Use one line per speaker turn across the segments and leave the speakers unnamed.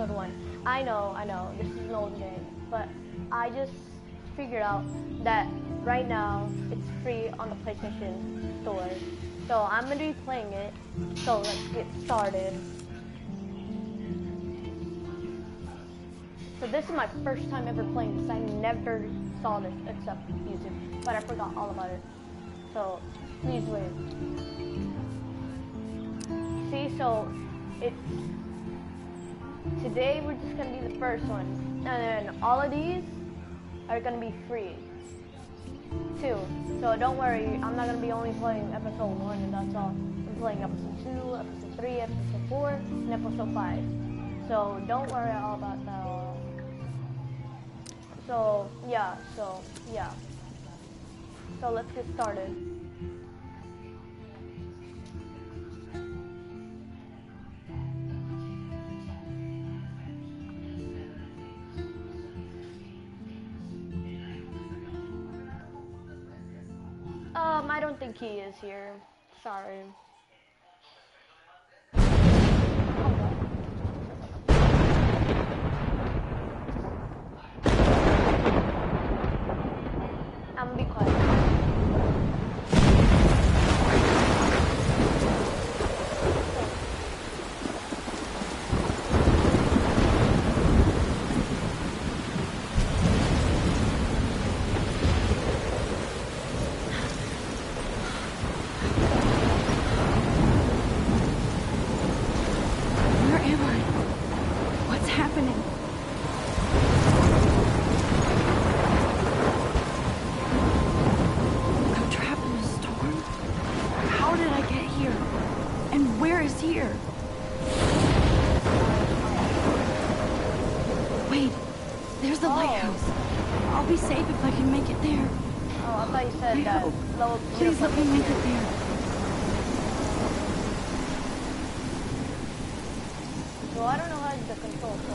episode 1. I know, this is an old game, but I just figured out that right now it's free on the PlayStation Store. So I'm gonna be playing it, so let's get started. So this is my first time ever playing this. I never saw this except YouTube, but I forgot all about it. So please wait. See, so it's today we're just gonna be the first one, and then all of these are gonna be free too. So don't worry, I'm not gonna be only playing episode 1 and that's all. I'm playing episode 2, episode 3, episode 4, and episode 5. So don't worry all about that. So yeah. So let's get started. I don't think he is here. Sorry. I'm gonna be quiet. Please let me make it there. So I don't know how to control, so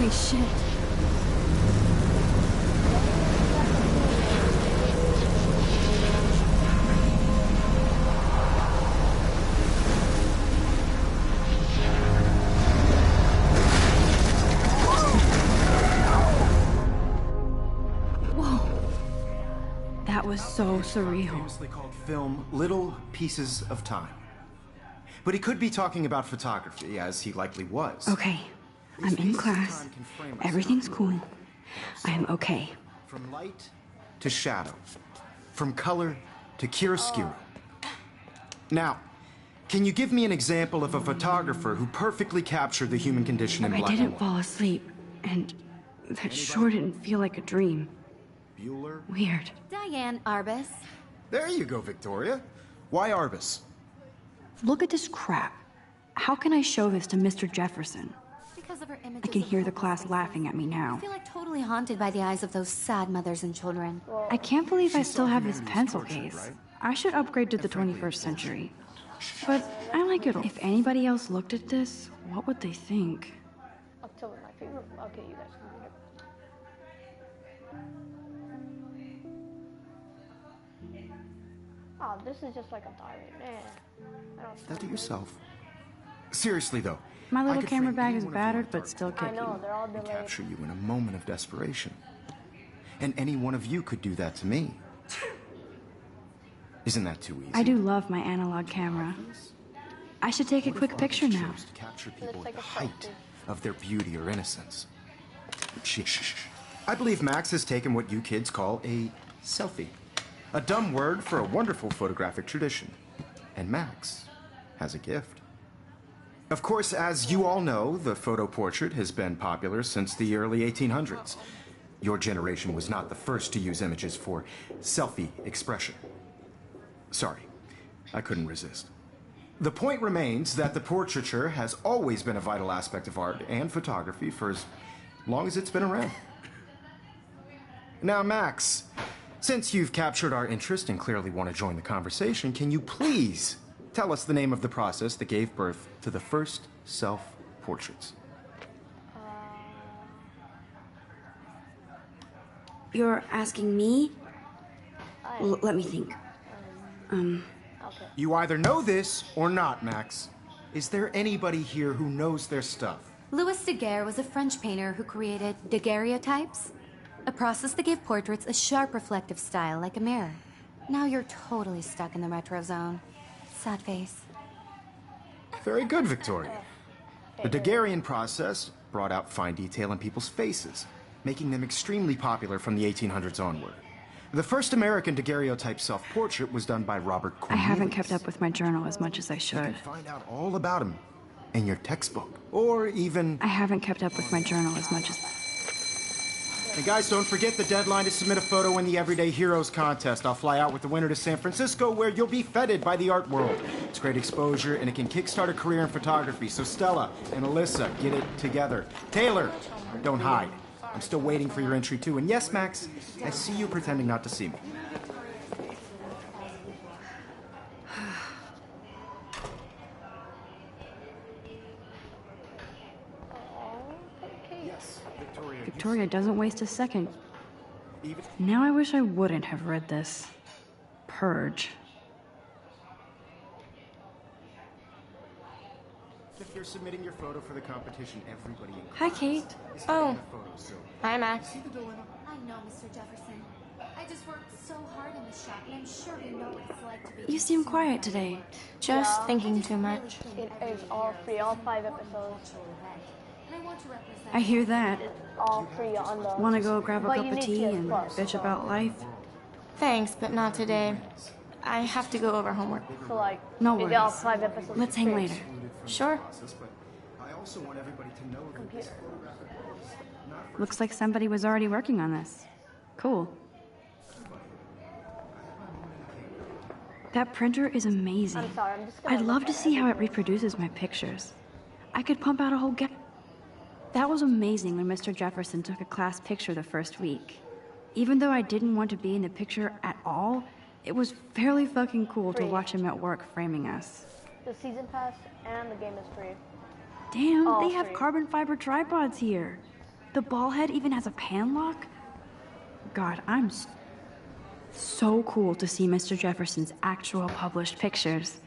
shit. Whoa. That was so surreal.
Famously called film Little Pieces of Time. But he could be talking about photography, as he likely was.
Okay. I'm in class. Everything's cool. I'm okay.
From light to shadow. From color to chiaroscuro. Now, can you give me an example of a photographer who perfectly captured the human condition in black and white?
I didn't fall asleep, and that sure didn't feel like a dream.
Bueller?
Weird.
Diane Arbus.
There you go, Victoria. Why Arbus?
Look at this crap. How can I show this to Mr. Jefferson?
Because of her images.
I can hear the class laughing at me now.
I feel like totally haunted by the eyes of those sad mothers and children.
I can't believe I still have this pencil case. I should upgrade to the 21st century. But I like it. If anybody else looked at this, what would they think?
October, my favorite. Okay, you guys can read it. Oh, this is just like a diary. Nah.
That to yourself. Seriously, though.
My little camera bag is battered, but still kicking.
I know, they're all delayed.
Capture you in a moment of desperation. And any one of you could do that to me. Isn't that too easy?
I do love my analog camera. I should take a quick picture now.
To capture people at the height of their beauty or innocence. Shh. I believe Max has taken what you kids call a selfie. A dumb word for a wonderful photographic tradition. And Max has a gift. Of course, as you all know, the photo portrait has been popular since the early 1800s. Your generation was not the first to use images for selfie expression. Sorry. I couldn't resist. The point remains that the portraiture has always been a vital aspect of art and photography for as long as it's been around. Now, Max, since you've captured our interest and clearly want to join the conversation, can you please tell us the name of the process that gave birth to the first self-portraits?
You're asking me? Let me think.
Okay.
You either know this or not, Max. Is there anybody here who knows their stuff?
Louis Daguerre was a French painter who created daguerreotypes, a process that gave portraits a sharp reflective style like a mirror. Now you're totally stuck in the retro zone. Sad face.
Very good, Victoria. The Daguerrean process brought out fine detail in people's faces, making them extremely popular from the 1800s onward. The first American daguerreotype self-portrait was done by Robert
I
Cornelius.
haven't kept up with my journal as much as I
You
should.
can find out all about him in your textbook, or even...
I haven't kept up with my journal as much as...
And guys, don't forget the deadline to submit a photo in the Everyday Heroes contest. I'll fly out with the winner to San Francisco, where you'll be feted by the art world. It's great exposure, and it can kickstart a career in photography. So Stella and Alyssa, get it together. Taylor, don't hide. I'm still waiting for your entry, too. And yes, Max, I see you pretending not to see me. Yes, Victoria.
Victoria doesn't waste a second. Now I wish I wouldn't have read this. Purge.
If you're submitting your photo for the competition, everybody in
Hi, Kate.
is
Oh.
getting a photo, so...
Hi, Max.
See the dilemma?
I know, Mr. Jefferson. I just worked so hard in the shop, and I'm sure you know what it's like to be...
You seem quiet today.
Just thinking too much.
It is all free, all 5 episodes.
And I want to represent...
I hear that.
All free on the.
Want to go grab a
But
cup
you
of
need
tea
PS
and
Plus,
bitch
so-
about life?
Thanks, but not today. I have to go over homework.
So like,
No
is it all
worries.
5 episodes?
Let's hang
free?
later.
Sure.
But I also want everybody to know that this
Looks like somebody was already working on this. Cool. That printer is amazing.
I'm sorry, I'm just gonna
I'd love
look
to
at
see how it reproduces my pictures. I could pump out a whole That was amazing when Mr. Jefferson took a class picture the first week. Even though I didn't want to be in the picture at all, it was fairly fucking cool to
Free.
watch him at work framing us.
The season pass and the game is free.
Damn,
All
they have
free.
carbon fiber tripods here. The ball head even has a pan lock. God, I'm so cool to see Mr. Jefferson's actual published pictures.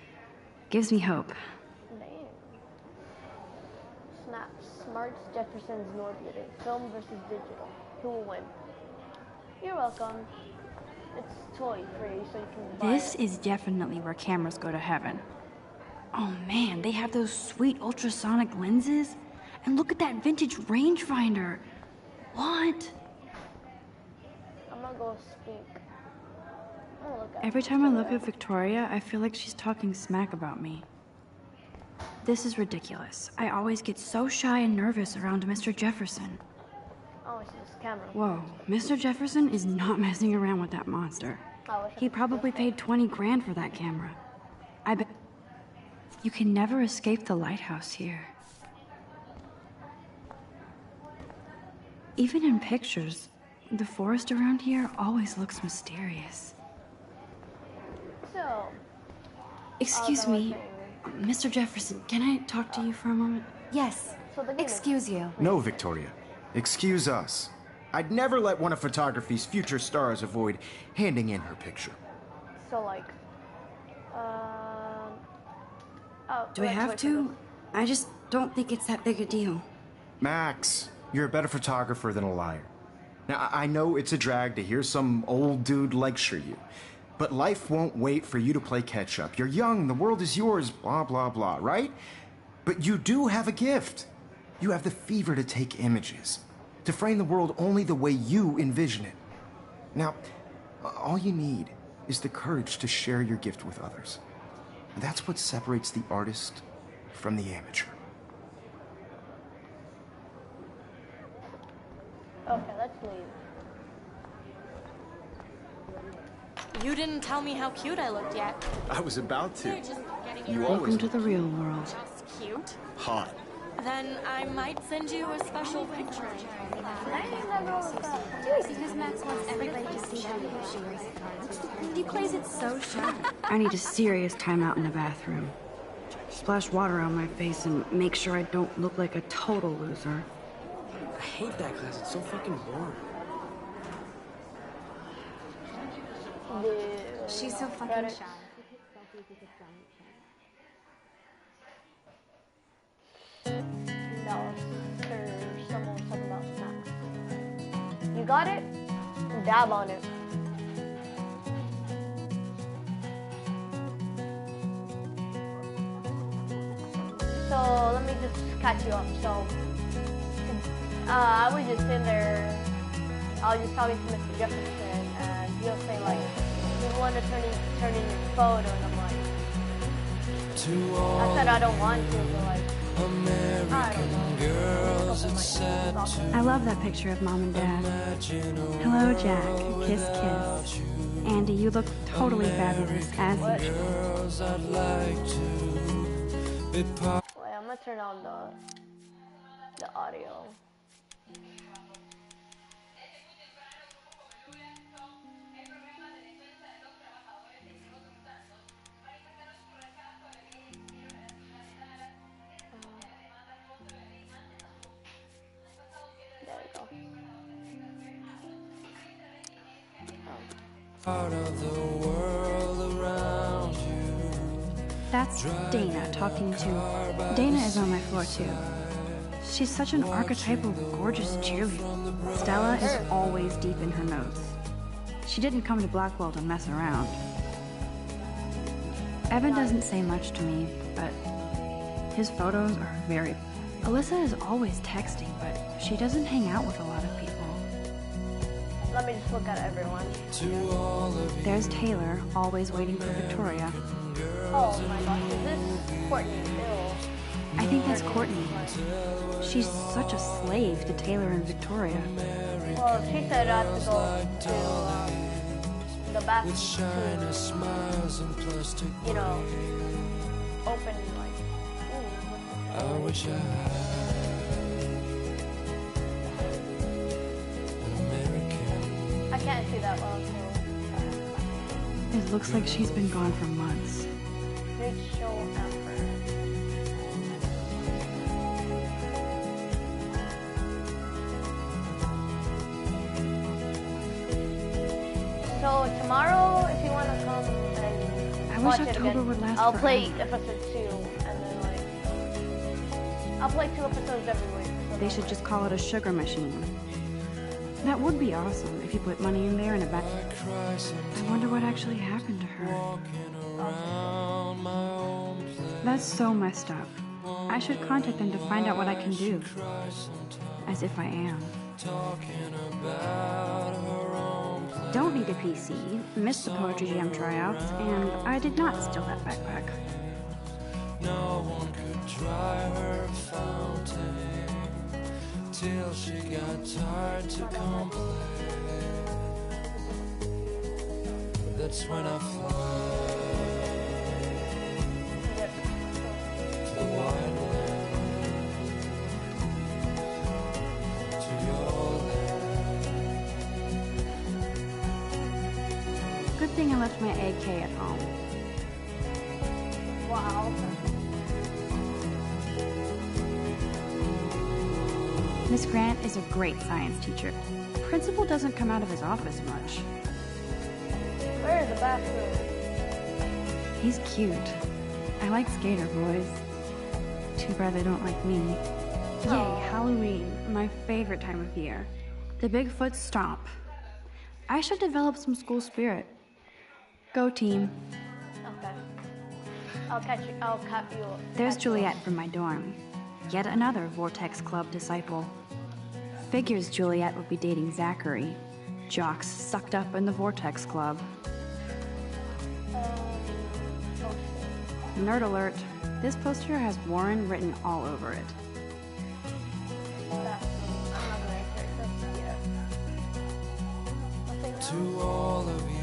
Gives me hope.
Name. Snap. Smarts Jefferson's Northwood. Film versus digital. Who will win? You're welcome. It's toy free, so you can buy
This
it.
is definitely where cameras go to heaven. Oh man, they have those sweet ultrasonic lenses. And look at that vintage rangefinder. What?
I'm gonna go speak. I'm gonna look at
Every time I look at Victoria, I feel like she's talking smack about me. This is ridiculous. I always get so shy and nervous around Mr. Jefferson.
Oh, it's this camera.
Whoa, Mr. Jefferson is not messing around with that monster.
I wish I
He
could
probably paid 20 grand for that camera. I bet. You can never escape the lighthouse here. Even in pictures, the forest around here always looks mysterious.
So,
Excuse me, Mr. Jefferson, can I talk to you for a moment?
Yes.
So the game is-
Excuse you.
No, Victoria. Excuse us. I'd never let one of photography's future stars avoid handing in her picture.
so like, oh,
Do I
let's
have
wait for
to?
this.
I just don't think it's that big a deal.
Max, you're a better photographer than a liar. Now, I know it's a drag to hear some old dude lecture you, but life won't wait for you to play catch up. You're young, the world is yours, blah, blah, blah, right? But you do have a gift. You have the fever to take images, to frame the world only the way you envision it. Now, all you need is the courage to share your gift with others. And that's what separates the artist from the amateur.
Okay, let's leave.
You didn't tell me how cute I looked yet.
I was about to.
You're just getting
You
your
always
Welcome to the real world.
just cute.
hot.
Then I might send you a special picture.
Because Max wants everybody to see how good she is. He plays it so sharp.
I need a serious timeout in the bathroom. Splash water on my face and make sure I don't look like a total loser.
I hate that class. It's so fucking boring.
She's so fucking shy.
No, there's someone talking about snacks. You got it? Dab on it. So let me just catch you up. So I was just in there. I was just talking to Mr. Jefferson, and he was saying like, "You want to turn in your photo?" And I'm like, I said I don't want to, but like, I don't know.
I love that picture of Mom and Dad. Hello, Jack. Kiss, kiss. Andy, you look totally fabulous, as usual.
Wait, I'm gonna turn on the audio. There we go.
Part of the world around you.
That's Dana talking to... Dana is on my floor, too. She's such an archetypal, gorgeous cheerleader. Stella is always deep in her notes. She didn't come to Blackwell to mess around. Evan doesn't say much to me, but his photos are very... Alyssa is always texting, but she doesn't hang out with a lot of people.
Let me just look at everyone.
There's Taylor, always waiting for Victoria.
Oh my gosh, is this Courtney? Ew.
I think that's Courtney. She's such a slave to Taylor and Victoria.
Well, she said I have to go to the bathroom to, you know, open like. Ooh,
I wish I had an American.
I can't see that well, so.
It looks like she's been gone for months.
Great show effort. So tomorrow, if you want to come and
I wish
watch it
October
again,
would last
I'll play
forever.
episode 2, and then like I'll play 2 episodes every week. So
They
don't
should
worry.
just call it a sugar machine. That would be awesome if you put money in there and a back. I wonder what actually happened to her. That's so messed up. I should contact them to find out what I can do. As if I am. Don't need a PC, missed the Poetry Jam tryouts, and I did not steal that backpack.
No one could dry her fountain till she got tired to complain. That's when I fly to the wide land, to your land.
Good thing I left my AK at home.
Wow.
Miss Grant is a great science teacher. The principal doesn't come out of his office much.
Where is the bathroom?
He's cute. I like skater boys. Too bad they don't like me. Yay, Halloween, my favorite time of year. The Bigfoot Stomp. I should develop some school spirit. Go team.
Okay. I'll catch you. I'll cut you.
There's Juliet from my dorm. Yet another Vortex Club disciple. Figures Juliet would be dating Zachary. Jocks sucked up in the Vortex Club.
Oh,
Nerd alert. This poster has Warren written all over it.
I'm not gonna answer it just yet. Nothing else?
To all of you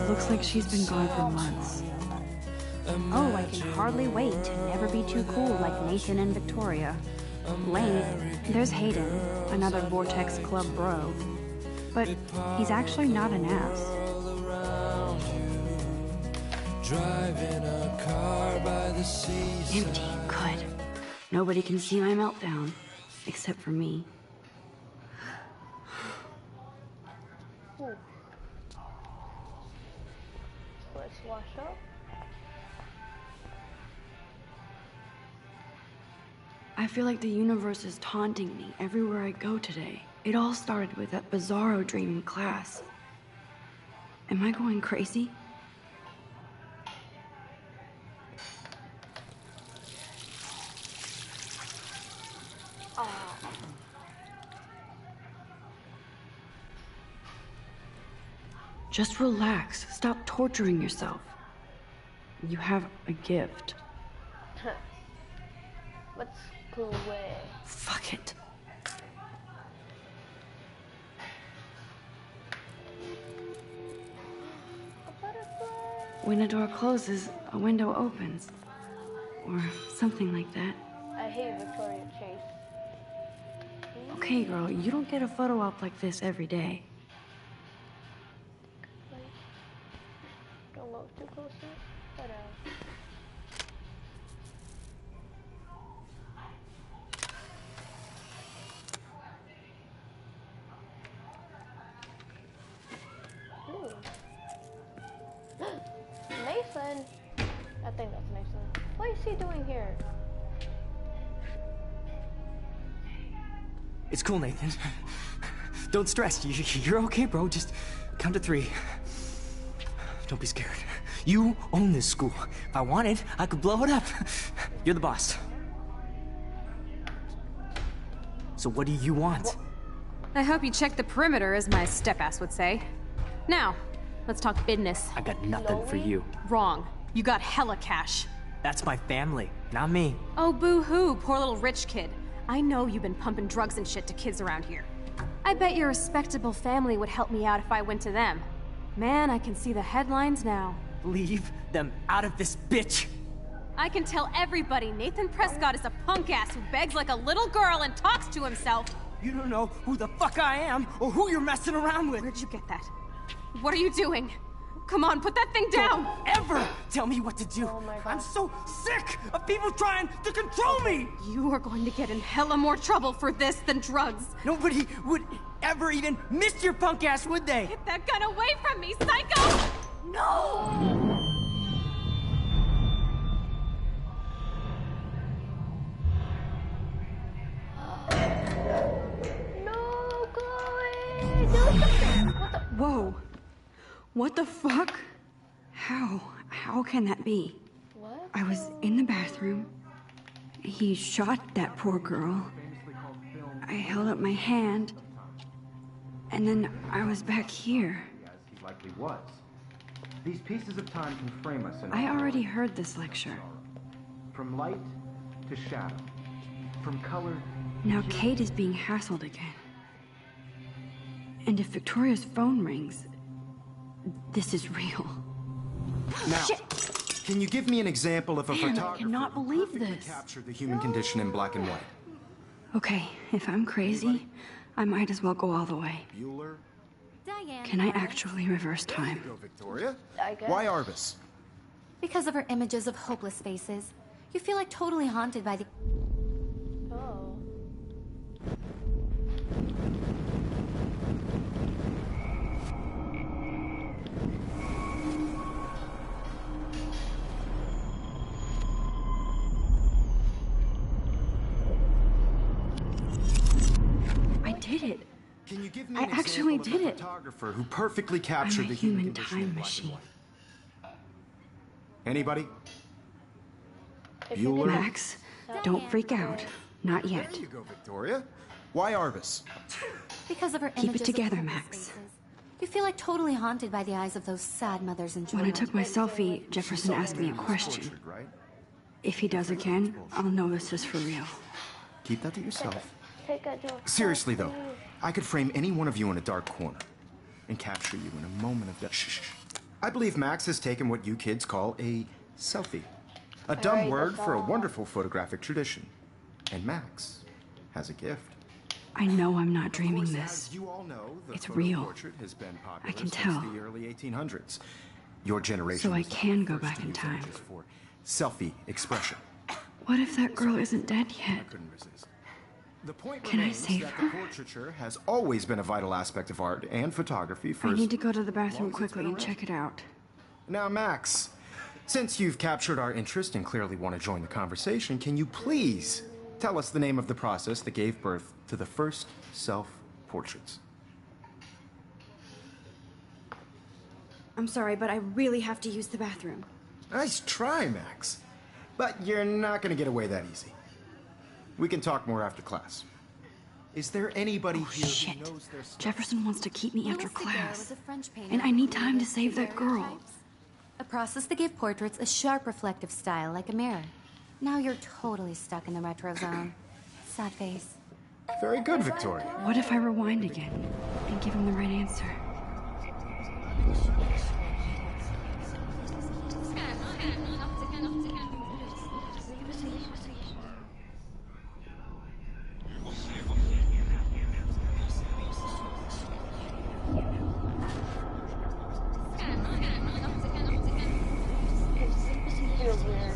looks like she's been gone for months. Oh, I can hardly wait to never be too cool like Nathan and Victoria. Lane, there's Hayden, another Vortex Club bro. But he's actually not an ass.
Driving a car by the seaside.
Empty, good. Nobody can see my meltdown, except for me.
Ooh. Let's wash up.
I feel like the universe is taunting me everywhere I go today. It all started with that bizarro dream in class. Am I going crazy? Just relax. Stop torturing yourself. You have a gift.
Let's go away.
Fuck it.
A butterfly.
When a door closes, a window opens. Or something like that.
I hate Victoria Chase.
Okay, girl, you don't get a photo op like this every day.
Don't look too close to it. But, ooh. Nathan! I think that's Nathan. What is he doing here?
It's cool, Nathan. Don't stress. You're okay, bro. Just count to 3. Don't be scared. You own this school. If I wanted, I could blow it up. You're the boss. So what do you want?
I hope you checked the perimeter, as my step-ass would say. Now, let's talk business.
I got nothing for you.
Wrong. You got hella cash.
That's my family, not me.
Oh, boo-hoo, poor little rich kid. I know you've been pumping drugs and shit to kids around here. I bet your respectable family would help me out if I went to them. Man, I can see the headlines now.
Leave them out of this, bitch!
I can tell everybody Nathan Prescott is a punk ass who begs like a little girl and talks to himself.
You don't know who the fuck I am or who you're messing around with.
Where'd you get that? What are you doing? Come on, put that thing down!
Don't ever tell me what to do.
Oh my God.
I'm so sick of people trying to control me.
You are going to get in hella more trouble for this than drugs.
Nobody would ever even miss your punk ass, would they?
Get that gun away from me, psycho! No!
No, Chloe! Do something! What the?
Whoa. What the fuck? How? How can that be?
What?
I was in the bathroom. He shot that poor girl. I held up my hand. And then I was back here.
As he likely was. These pieces of time can frame us in
I
our
already
world.
heard this lecture.
From light to shadow. From color.
Now Kate is being hassled again. And if Victoria's phone rings, this is real.
Now,
Shit.
can you give me an example of a
Man, I
photographer
cannot
who
believe
perfectly
this.
captured the human condition in black and white?
Okay, if I'm crazy, I might as well go all the way.
Bueller?
Diane.
Can I actually reverse time?
Go, Victoria.
I guess.
Why Arvis?
Because of her images of hopeless faces, you feel like totally haunted by the...
Oh.
I did it.
Can you give me
I
an
actually
example
did
of
it.
a photographer who perfectly
I'm
captured
a
the human
human
condition in
time
black and
machine.
white? Anybody?
If you
Bueller?
could-
Max, don't freak out. Not yet.
There you go, Victoria. Why Arvis?
Because of her
Keep it
images
together,
of hopeless
Max.
faces, you feel like totally haunted by the eyes of those sad mothers and
When I
children.
took my selfie, Jefferson asked me a question.
Tortured, right?
If he does again, I'll know this is for real.
Keep that to yourself.
Take a joke.
Seriously, though, I could frame any one of you in a dark corner and capture you in a moment of... Shh, shh, shh. I believe Max has taken what you kids call a selfie. A dumb word for a wonderful photographic tradition. And Max has a gift.
I know I'm not dreaming
Of course,
this.
as you all know, the
It's
photo
real.
portrait has been popular
I can
since
tell.
the early 1800s. Your generation
So I
was the
can go
first
back
to
in
use
time.
images for selfie expression.
What if that girl isn't dead
I
yet?
couldn't resist. The point
Can I
remains
save
that
her?
the portraiture has always been a vital aspect of art and photography for
I
as
need to go to the bathroom
long as it's
quickly
been
and
around.
check it out.
Now, Max, since you've captured our interest and clearly want to join the conversation, can you please tell us the name of the process that gave birth to the first self-portraits?
I'm sorry, but I really have to use the bathroom.
Nice try, Max. But you're not going to get away that easy. We can talk more after class. Is there anybody here
Shit.
who knows their stuff?
Jefferson wants to keep me after
Louis Daguerre
class.
was a French painter
And I
who
need time to
created
save that girl.
daguerreotypes, a process that gave portraits a sharp reflective style like a mirror. Now you're totally stuck in the retro zone. Sad face.
Very good, Victoria.
What if I rewind again and give him the right answer?
Feels weird.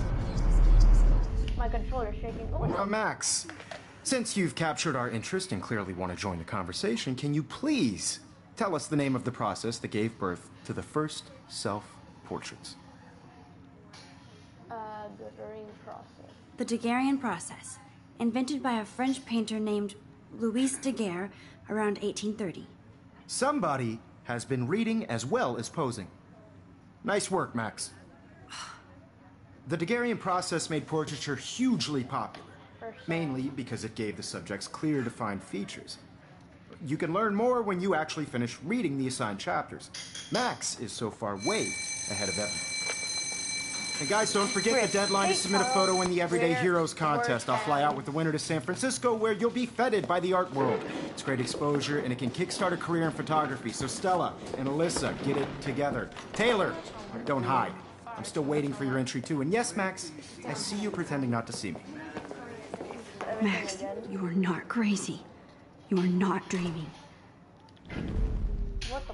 My controller's shaking. Oh,
Now, Max, since you've captured our interest and clearly want to join the conversation, can you please tell us the name of the process that gave birth to the first self-portraits?
Glittering process.
The Daguerrean process, invented by a French painter named Louis Daguerre around 1830.
Somebody has been reading as well as posing. Nice work, Max. The Daguerrean process made portraiture hugely popular, mainly because it gave the subjects clear, defined features. You can learn more when you actually finish reading the assigned chapters. Max is so far way ahead of everyone. And guys, don't forget the deadline to submit a photo in the Everyday Heroes contest. I'll fly out with the winner to San Francisco, where you'll be feted by the art world. It's great exposure, and it can kickstart a career in photography. So Stella and Alyssa, get it together. Taylor, don't hide. I'm still waiting for your entry, too. And yes, Max, I see you pretending not to see me.
Max, you are not crazy. You are not dreaming.
What the?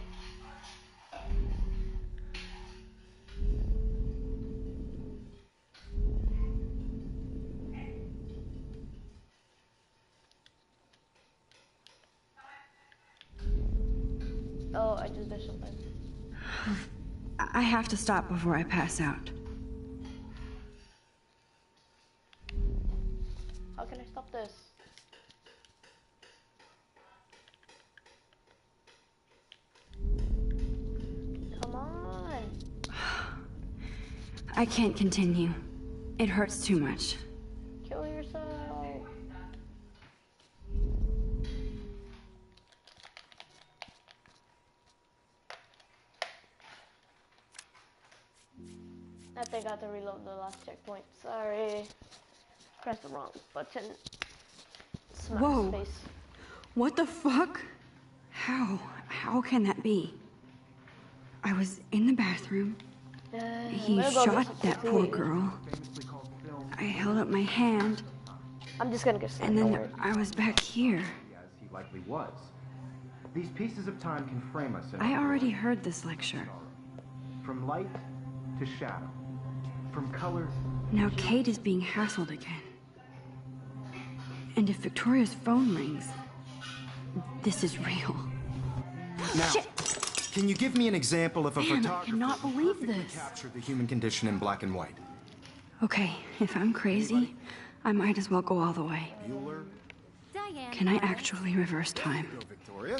Oh, I just did something.
I have to stop before I pass out.
How can I stop this? Come on.
I can't continue. It hurts too much.
Kill yourself. I think I have to reload the last checkpoint. Sorry. Pressed the wrong button. Smack
Whoa.
space.
What the fuck? How? How can that be? I was in the bathroom. He
There goes
shot
the
that poor
scene.
girl. I held up my hand,
I'm just gonna get started.
and
don't
then
worry.
I was back here.
As he likely was. These pieces of time can frame us in
I
our
already
world.
heard this lecture.
From light to shadow. From color.
Now Kate is being hassled again. And if Victoria's phone rings, this is real.
Now,
Shit.
can you give me an example of a
Man, I
photographer
cannot
who
believe
perfectly
this.
captured the human condition in black and white?
Okay, if I'm crazy, I might as well go all the way.
Bueller?
Diane.
Can I actually reverse time?
Go, Victoria.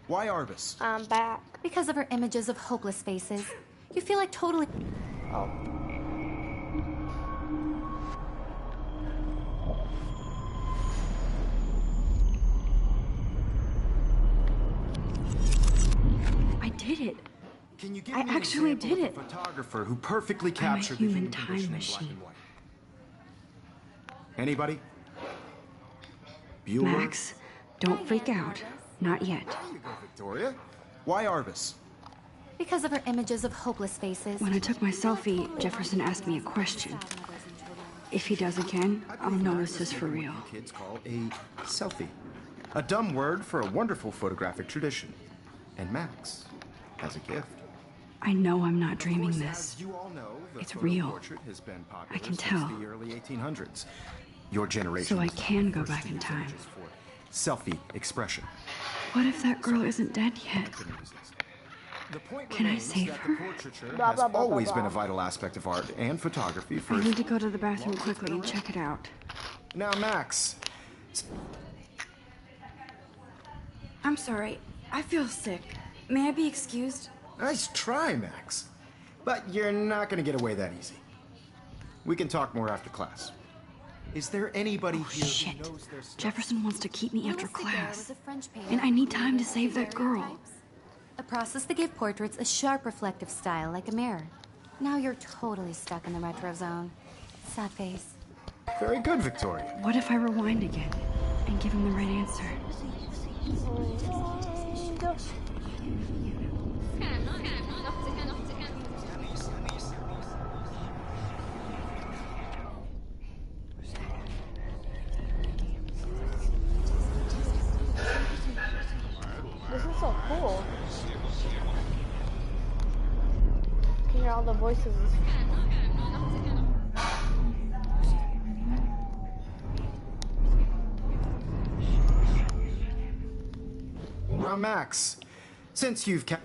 Why Arbus?
I'm back.
Because of her images of hopeless faces, you feel like totally.
Oh.
I did it.
Can you give
I
me an
actually
example
did
of a
it.
photographer who perfectly
I'm a
captured the
human
human
time
condition in black
machine.
and white? Anybody? Bueller?
Max, don't freak out. Not yet.
There you go, Victoria. Why Arbus?
Because of her images of hopeless faces.
When I took my selfie, Jefferson asked me a question. If he does again, I'll know this is for real.
What kids call a selfie. A dumb word for a wonderful photographic tradition. And Max has a gift.
I know I'm not dreaming this.
As you all know, the
It's
photo
real.
portrait has been popular
I can
since
tell.
the early 1800s. Your generation.
So I
was the
can go
first
back
to
in
use
time.
images for selfie expression.
What if that girl isn't dead yet?
The point
Can I
remains
save
that
her?
the portraiture
Blah,
has
blah, blah,
always
blah,
been a
blah.
vital aspect of art and photography for.
I need to go to the bathroom quickly and check it out.
Now, Max.
I'm sorry. I feel sick. May I be excused?
Nice try, Max. But you're not going to get away that easy. We can talk more after class. Is there anybody here
Shit.
who knows their stuff?
Jefferson wants to keep me after
Louis Daguerre
class.
was a French painter
And I need
who
time to
created
save that girl.
daguerreotypes, a process that gave portraits a sharp reflective style like a mirror. Now you're totally stuck in the retro zone. Sad face.
Very good, Victoria.
What if I rewind again and give him the right answer?
This is so cool. You can hear all the voices.
Now, Max, since you've kept.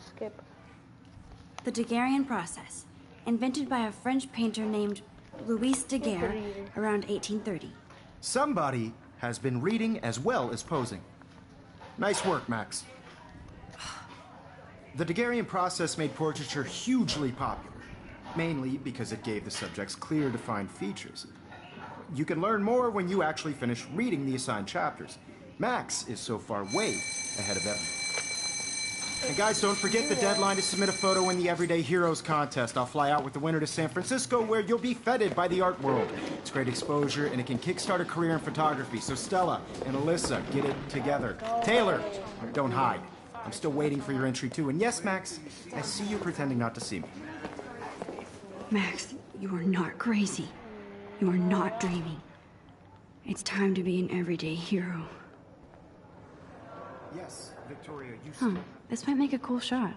Skip.
The Daguerrean process, invented by a French painter named Louis Daguerre around 1830.
Somebody has been reading as well as posing. Nice work, Max. The Daguerrean process made portraiture hugely popular, mainly because it gave the subjects clear, defined features. You can learn more when you actually finish reading the assigned chapters. Max is so far way ahead of everyone. And guys, don't forget the deadline to submit a photo in the Everyday Heroes contest. I'll fly out with the winner to San Francisco, where you'll be feted by the art world. It's great exposure, and it can kickstart a career in photography. So Stella and Alyssa, get it together. Taylor, don't hide. I'm still waiting for your entry too. And yes, Max, I see you pretending not to see me.
Max, you are not crazy. You are not dreaming. It's time to be an everyday hero.
Yes, Victoria, you
This might make a cool shot.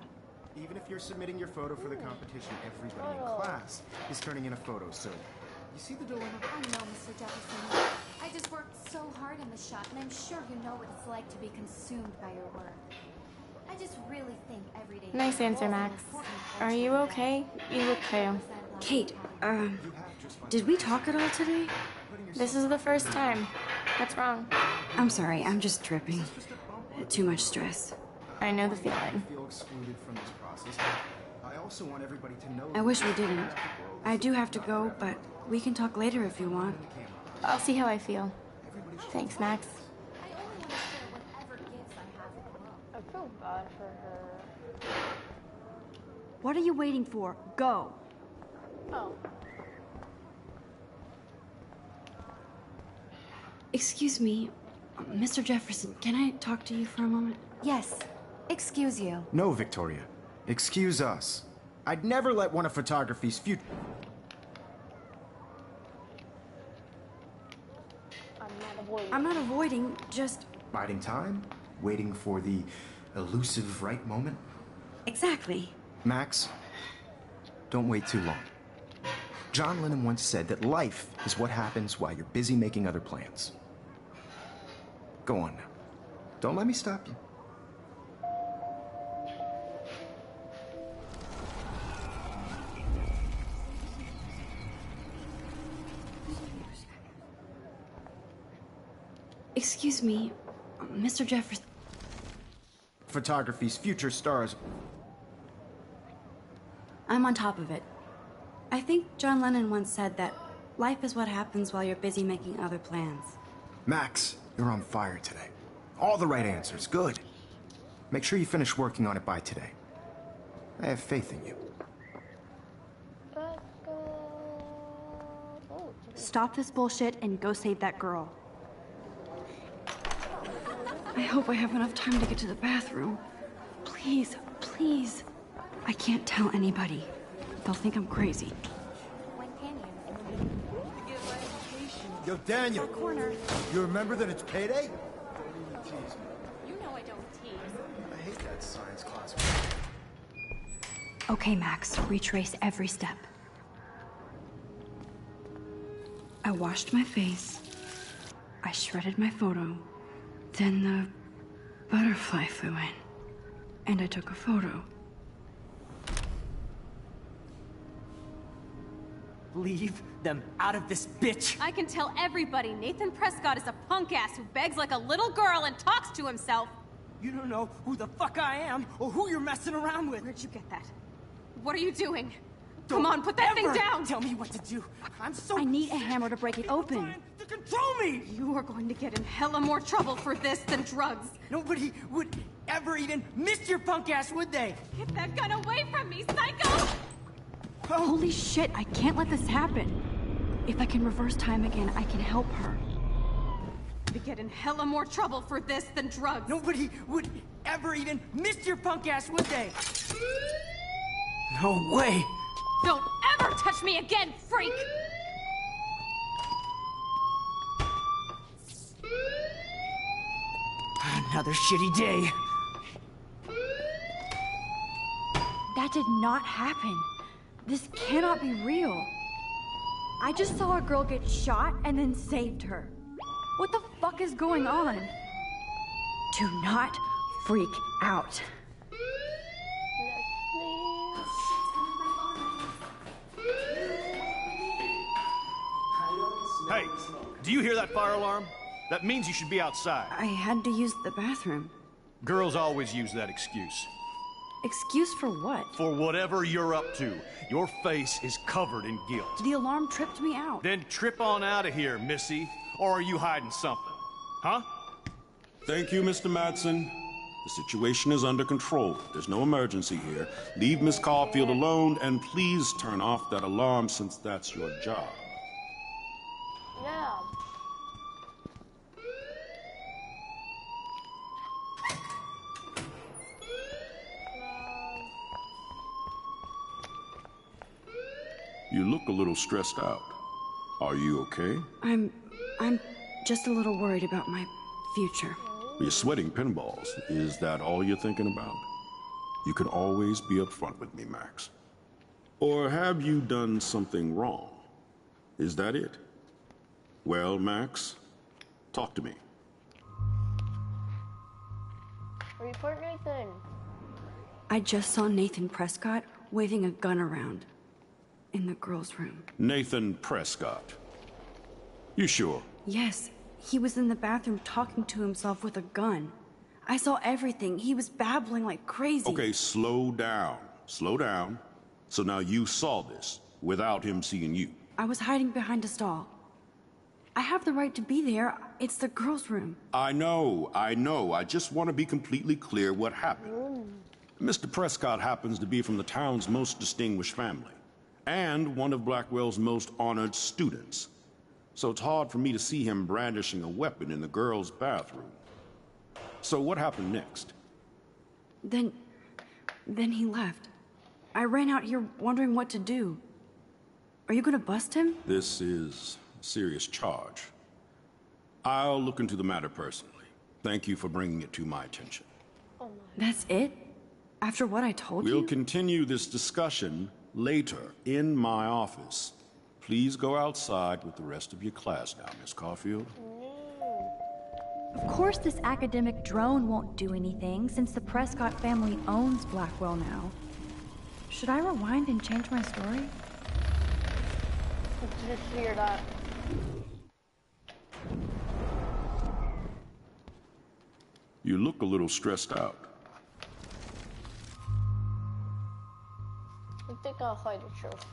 Even if you're submitting your photo for the competition, everybody in class is turning in a photo, so you see the dilemma?
I know, Mr. Jefferson. I just worked so hard in the shot, and I'm sure you know what it's like to be consumed by your work. I just really think every day...
Nice answer, Max. Are you okay? You look pale.
Kate, did we talk at all today?
This is the first time. What's wrong?
I'm sorry, I'm just tripping. Too much stress.
I know the feeling.
Feel excluded from this process. I also want everybody to know.
I wish we didn't. I do have to go, but we can talk later if you want.
I'll see how I feel. Thanks, Max.
I feel bad for her.
What are you waiting for? Go!
Oh.
Excuse me, Mr. Jefferson, can I talk to you for a moment?
Yes. Excuse you.
No, Victoria. Excuse us. I'd never let one of photography's future.
I'm not avoiding, just...
Biding time? Waiting for the elusive right moment?
Exactly.
Max, don't wait too long. John Lennon once said that life is what happens while you're busy making other plans. Go on now. Don't let me stop you.
Excuse me, Mr. Jefferson.
Photography's future stars.
I'm on top of it. I think John Lennon once said that life is what happens while you're busy making other plans.
Max, you're on fire today. All the right answers. Good. Make sure you finish working on it by today. I have faith in you.
Stop this bullshit and go save that girl. I hope I have enough time to get to the bathroom. Please, please. Please. I can't tell anybody. They'll think I'm crazy.
When can you?
Yo, Daniel.
Corner.
You remember that it's payday?
You know I don't tease.
I hate that science class.
Okay, Max, retrace every step. I washed my face. I shredded my photo. Then the butterfly flew in. And I took a photo.
Leave them out of this bitch!
I can tell everybody Nathan Prescott is a punk ass who begs like a little girl and talks to himself.
You don't know who the fuck I am or who you're messing around with.
Where'd you get that? What are you doing? Come on, put that thing down!
Tell me what to do. I'm so...
I need a hammer to break it open.
trying to control me!
You are going to get in hella more trouble for this than drugs.
Nobody would ever even miss your punk ass, would they?
Get that gun away from me, psycho!
Holy shit, I can't let this happen. If I can reverse time again, I can help her.
We get in hella more trouble for this than drugs.
Nobody would ever even miss your punk ass, would they? No way!
Don't ever touch me again, freak!
Another shitty day.
That did not happen. This cannot be real. I just saw a girl get shot and then saved her. What the fuck is going on? Do not freak out.
Hey, do you hear that fire alarm? That means you should be outside.
I had to use the bathroom.
Girls always use that excuse.
Excuse for what?
For whatever you're up to, your face is covered in guilt.
The alarm tripped me out.
Then trip on out of here, Missy. Or are you hiding something? Huh?
Thank you, Mr. Madsen. The situation is under control. There's no emergency here. Leave Miss Caulfield alone, and please turn off that alarm since that's your job.
Yeah.
You look a little stressed out. Are you okay?
I'm just a little worried about my future.
You're sweating pinballs. Is that all you're thinking about? You can always be upfront with me, Max. Or have you done something wrong? Is that it? Well, Max, talk to me.
Report Nathan.
I just saw Nathan Prescott waving a gun around in the girls' room.
Nathan Prescott. You sure?
Yes, he was in the bathroom talking to himself with a gun. I saw everything. He was babbling like crazy.
Okay, slow down. Slow down. So now you saw this without him seeing you.
I was hiding behind a stall. I have the right to be there. It's the girls' room.
I know. I just want to be completely clear what happened. Mr. Prescott happens to be from the town's most distinguished family, and one of Blackwell's most honored students. So it's hard for me to see him brandishing a weapon in the girls' bathroom. So what happened next?
Then he left. I ran out here wondering what to do. Are you gonna bust him?
This is a serious charge. I'll look into the matter personally. Thank you for bringing it to my attention.
That's it? After what I told you?
We'll continue this discussion later in my office. Please go outside with the rest of your class now, Miss Caulfield.
Of course this academic drone won't do anything since the Prescott family owns Blackwell now. Should I rewind and change my story?
Just figure that.
You look a little stressed out.
I think I'll hide the truth.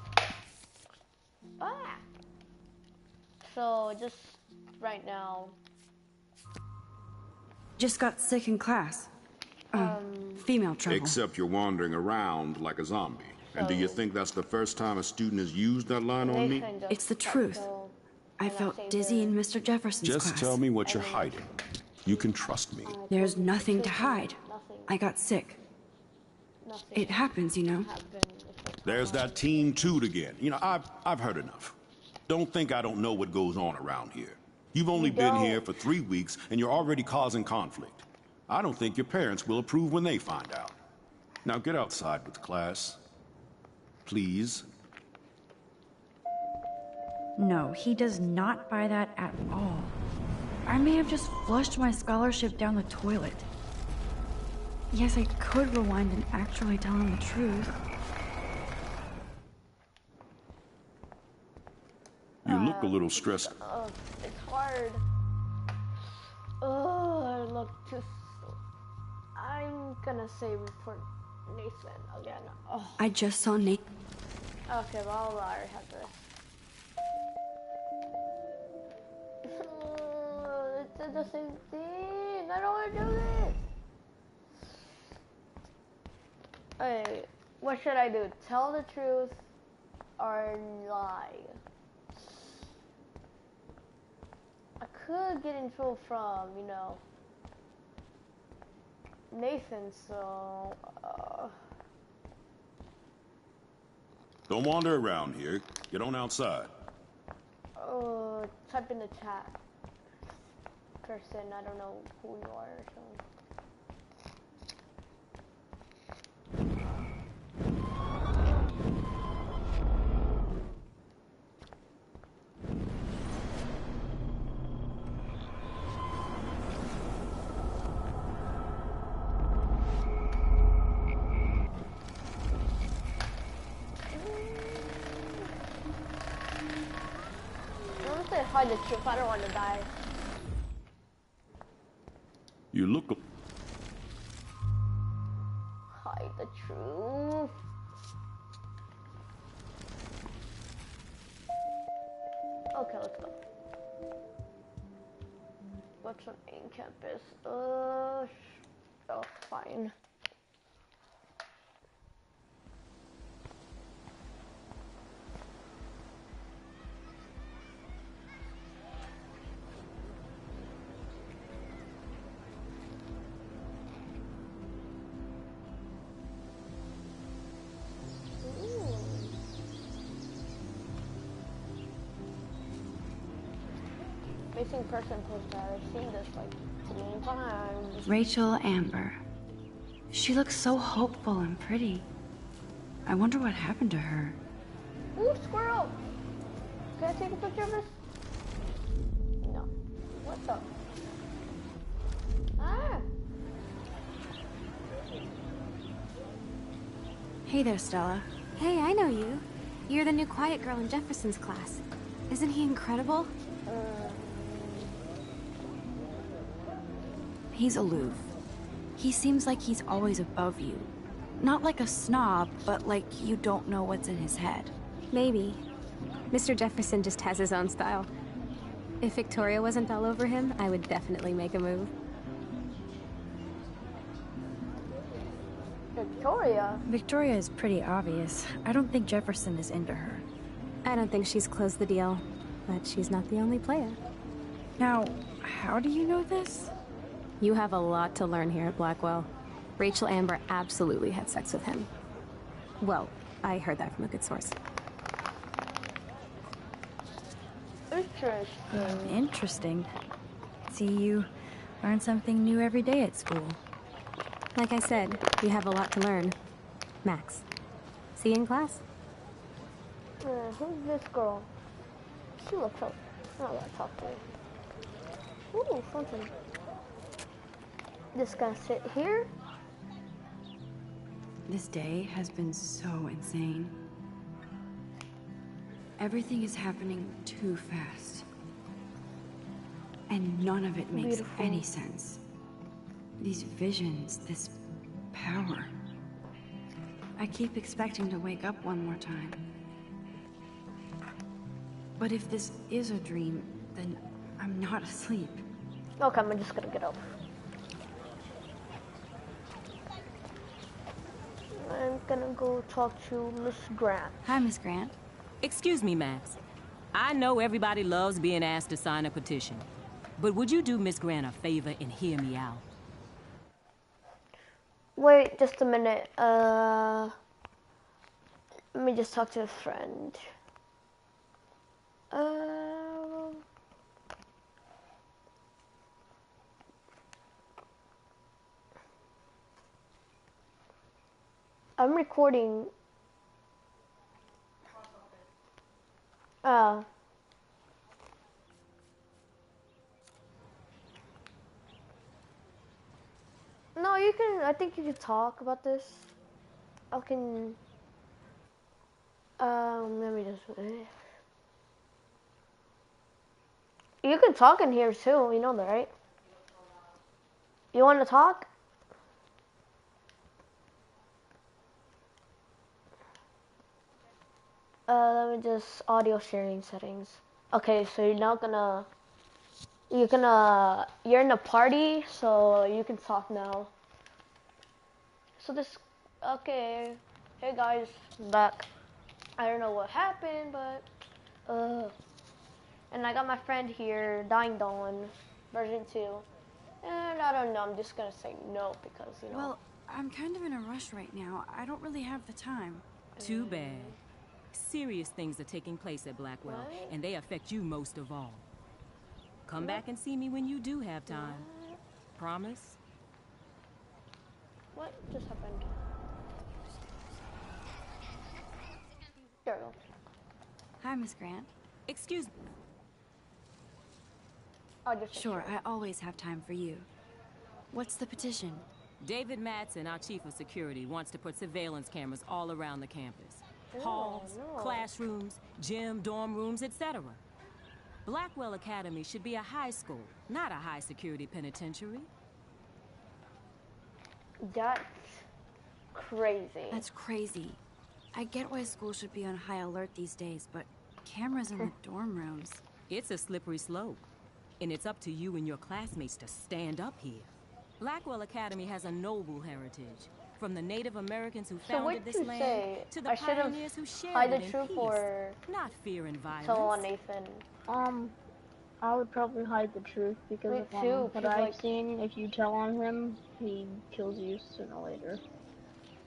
Ah! So, just right now.
Just got sick in class. Female trouble.
Except you're wandering around like a zombie. And do you think that's the first time a student has used that line on me?
It's the truth. I felt dizzy in Mr. Jefferson's class.
Just tell me what you're hiding. You can trust me.
There's nothing to hide. I got sick.
nothing.
It happens, you know.
There's that Team Toot again. You know, I've heard enough. Don't think I don't know what goes on around here. You've only been here for 3 weeks, and you're already causing conflict. I don't think your parents will approve when they find out. Now get outside with class. Please.
No, he does not buy that at all. I may have just flushed my scholarship down the toilet. Yes, I could rewind and actually tell him the truth.
You look a little stressed.
It's hard. I look too. I'm gonna say report Nathan again. Oh.
I just saw Nate.
Okay, well, I already have this. It's the same thing. I don't want to do this. Hey, what should I do? Tell the truth or lie? I could get in trouble from, you know, Nathan, so...
Don't wander around here. Get on outside.
Type in the chat. Person, I don't know who you are or something. Hide the truth. I don't want to die.
You look.
Hide the truth. Okay, let's go. What's on main campus? Oh, fine. Missing person poster. I've seen this like a million times.
Rachel Amber. She looks so hopeful and pretty. I wonder what happened to her.
Ooh, squirrel! Can I take a picture of this? No. What the? Ah!
Hey there, Stella.
Hey, I know you. You're the new quiet girl in Jefferson's class. Isn't he incredible?
He's aloof. He seems like he's always above you. Not like a snob, but like you don't know what's in his head.
Maybe. Mr. Jefferson just has his own style. If Victoria wasn't all over him, I would definitely make a move.
Victoria?
Victoria is pretty obvious. I don't think Jefferson is into her.
I don't think she's closed the deal, but she's not the only player.
Now, how do you know this?
You have a lot to learn here at Blackwell. Rachel Amber absolutely had sex with him. Well, I heard that from a good source.
Interesting.
Interesting. See, you learn something new every day at school.
Like I said, you have a lot to learn. Max. See you in class.
Who's this girl? She looks up. I don't want to talk to her. Ooh, something. Just gonna sit here.
This day has been so insane. Everything is happening too fast. And none of it makes any sense. These visions, this power. I keep expecting to wake up one more time. But if this is a dream, then I'm not asleep.
Okay, I'm just gonna get up. I'm gonna go talk to Miss Grant.
Hi, Miss Grant.
Excuse me, Max. I know everybody loves being asked to sign a petition, but would you do Miss Grant a favor and hear me out?
Wait, just a minute. Let me just talk to a friend. I'm recording. No, you can. I think you can talk about this. I can. Let me just. You can talk in here too. You know that, right? You want to talk? Let me just audio sharing settings. Okay, so you're not gonna. You're in a party, so you can talk now. So this. Okay. Hey guys, I'm back. I don't know what happened, but. And I got my friend here, Dying Dawn, version 2. And I don't know, I'm just gonna say no because, you know.
Well, I'm kind of in a rush right now. I don't really have the time.
Too bad. Serious things are taking place at Blackwell,
What?
and they affect you most of all. Come back and see me when you do have time.
What?
Promise?
What just happened? There we go.
Hi, Miss Grant.
Excuse me.
Sure, I always have time for you. What's the petition?
David Madsen, our chief of security, wants to put surveillance cameras all around the campus. Halls, classrooms, gym, dorm rooms, etc. Blackwell Academy should be a high school, not a high-security penitentiary.
That's crazy.
That's crazy. I get why school should be on high alert these days, but cameras in the dorm rooms.
It's a slippery slope, and it's up to you and your classmates to stand up here. Blackwell Academy has a noble heritage, from the Native Americans who founded this land to the pioneers who shared it in peace, not fear and violence.
Tell on Nathan.
I would probably hide the truth because of what I've seen. If you tell on him, he kills you sooner or later.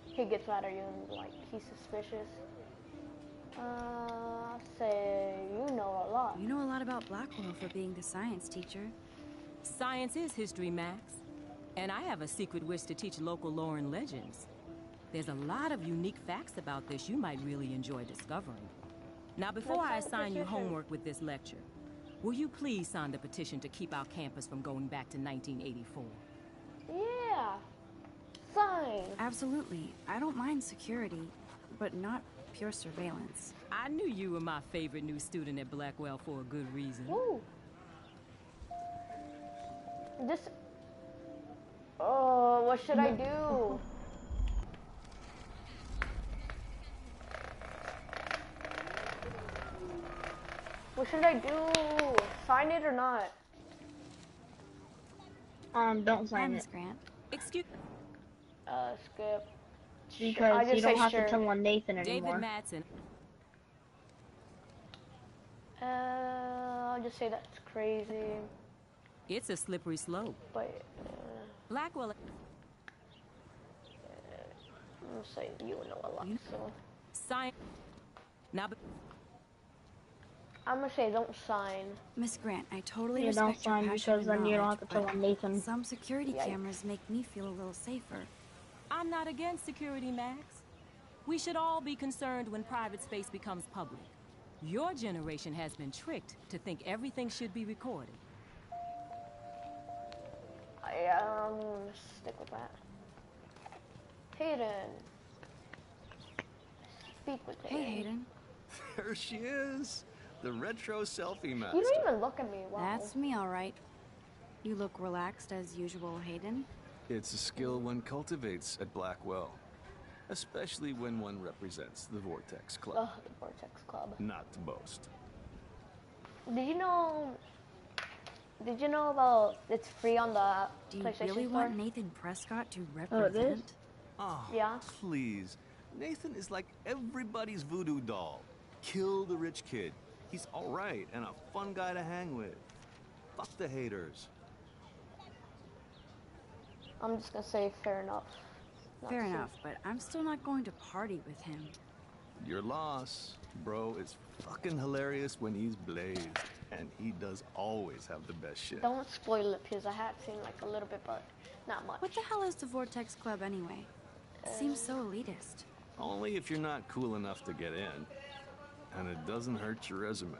He gets mad at you and like he's suspicious. Say you know a lot.
You know a lot about Blackwell for being the science teacher.
Science is history, Max. And I have a secret wish to teach local lore and legends. There's a lot of unique facts about this you might really enjoy discovering. Now, before I assign you homework with this lecture, will you please sign the petition to keep our campus from going back to 1984?
Yeah. Sign.
Absolutely. I don't mind security, but not pure surveillance.
I knew you were my favorite new student at Blackwell for a good reason.
Ooh. This... Oh, what should I do? What should I do? Sign it or not?
Don't sign it.
Grant.
Excuse.
Skip.
Because you don't have to tell on Nathan anymore.
David Madsen.
I'll just say that's crazy.
It's a slippery slope.
But
Blackwell.
I'm gonna say you know a lot, so.
Sign. Now.
I'm gonna say don't sign.
Miss Grant, I totally respect your passion
because then you don't have to tell on Nathan.
Some security cameras make me feel a little safer.
I'm not against security, Max. We should all be concerned when private space becomes public. Your generation has been tricked to think everything should be recorded.
I'm gonna stick with that. Hayden. Speak with Hayden.
Hey, Hayden.
There she is. The retro selfie master.
You don't even look at me. Wow.
That's me, all right. You look relaxed as usual, Hayden.
It's a skill one cultivates at Blackwell. Especially when one represents the Vortex Club.
Oh, the Vortex Club.
Not to boast.
Did you know about it's free on the
Do you
PlayStation
really
Store?
want Nathan Prescott to represent?
Oh,
yeah.
Please. Nathan is like everybody's voodoo doll. Kill the rich kid. He's alright and a fun guy to hang with. Fuck the haters.
I'm just gonna say fair enough.
Fair enough, but I'm still not going to party with him.
Your loss, bro, is fucking hilarious when he's blazed. And he does always have the best shit.
Don't spoil it, because I have seen like a little bit, but not much.
What the hell is the Vortex Club anyway? It seems so elitist.
Only if you're not cool enough to get in. And it doesn't hurt your resume.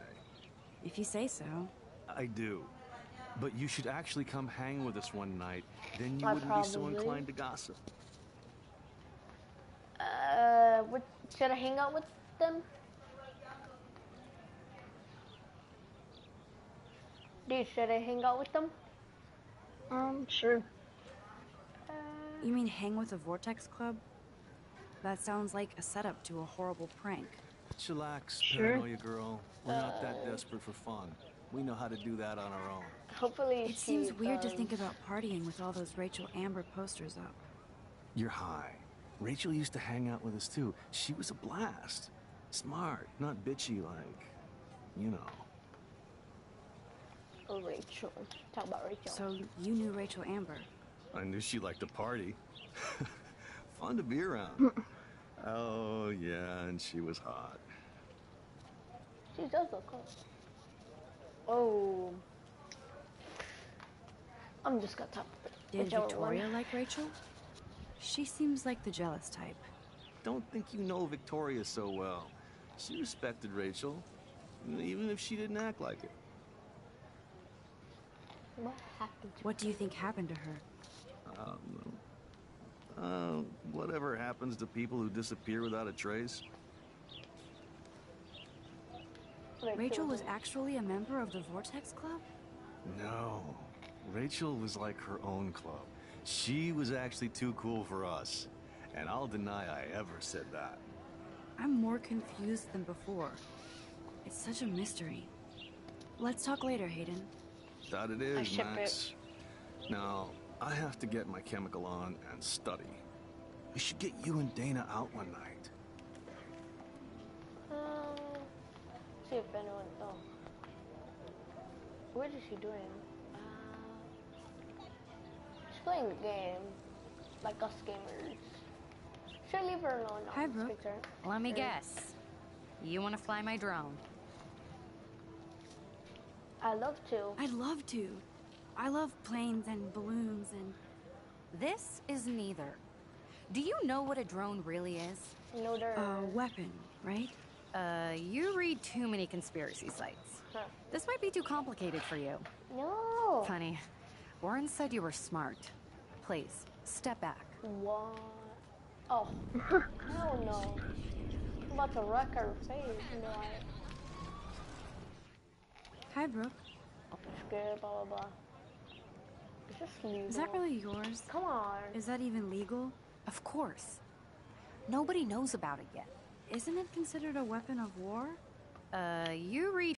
If you say so.
I do. But you should actually come hang with us one night. Then you wouldn't be so inclined to gossip.
Should I hang out with them? Dude, should I hang out with them?
Sure.
You mean hang with the Vortex Club? That sounds like a setup to a horrible prank.
Chillax,
Sure.
paranoia girl. We're not that desperate for fun. We know how to do that on our own.
Hopefully
it seems weird to think about partying with all those Rachel Amber posters up.
You're high. Rachel used to hang out with us too. She was a blast. Smart, not bitchy like, you know.
Oh, Rachel. Talk about Rachel.
So you knew Rachel Amber?
I knew she liked to party. Fun to be around. Oh, yeah, and she was hot.
She does look hot. Oh. I'm just gonna talk.
Did Victoria like Rachel? She seems like the jealous type.
Don't think you know Victoria so well. She respected Rachel, even if she didn't act like it.
What happened to
What do you think happened to her?
Whatever happens to people who disappear without a trace.
Rachel was actually a member of the Vortex Club?
No. Rachel was like her own club. She was actually too cool for us. And I'll deny I ever said that.
I'm more confused than before. It's such a mystery. Let's talk later, Hayden.
That it is, Max. Now, I have to get my chemical on and study. We should get you and Dana out one night.
See if anyone. Oh. What is she doing? She's playing the game. Like us gamers. Should I leave her alone?
Hi, Brooke. Let me guess. You want to fly my drone?
I love to.
I'd love to. I love planes and balloons and...
This is neither. Do you know what a drone really is?
No, there.
A weapon, right?
You read too many conspiracy sites.
Huh.
This might be too complicated for you.
No.
Funny. Warren said you were smart. Please, step back.
What? Oh. Hell no. I'm about to wreck her face. No,
Hi, Brooke.
Scared, blah, blah, blah. Is this legal?
Is that really yours?
Come on.
Is that even legal?
Of course. Nobody knows about it yet.
Isn't it considered a weapon of war?
You read